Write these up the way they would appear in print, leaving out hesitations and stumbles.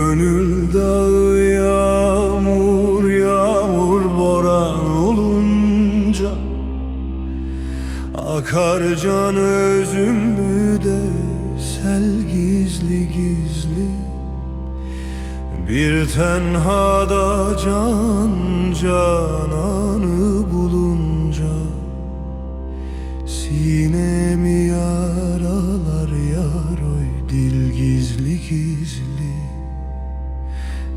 Gönül dağı yağmur yağmur boran olunca akar can özümü de sel gizli gizli. Bir tenhada can cananı bulunca sinemi yaralar yar oy. Dil gizli gizli,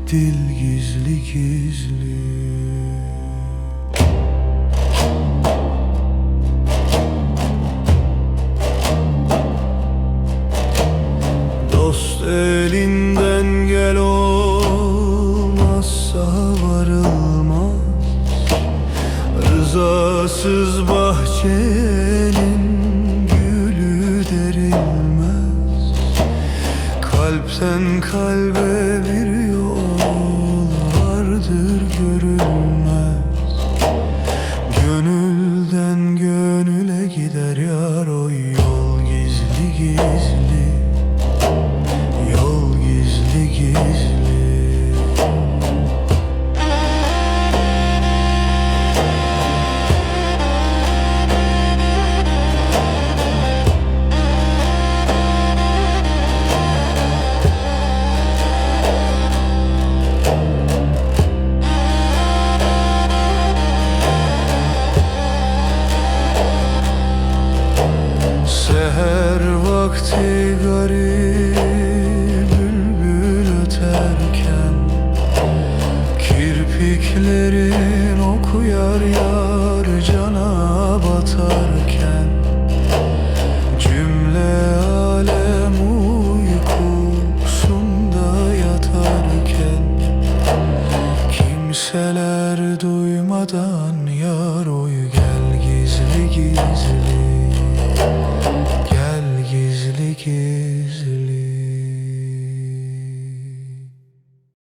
dil gizli gizli. Dost elinden gel olmazsa varılmaz. Rızasız bahçenin gülü derilmez. Kalpten kalbe bir yol vardır görülmez. Gönülden gönüle gider yar oy. Yol gizli gizli, yol gizli gizli. Seher vakti garip bülbül öterken, kirpiklerin okuyar yar cana batarken, cümle alem uykusunda yatarken, kimseler duymadan yar oy. Gel gizli gizli, gel gizli gizli.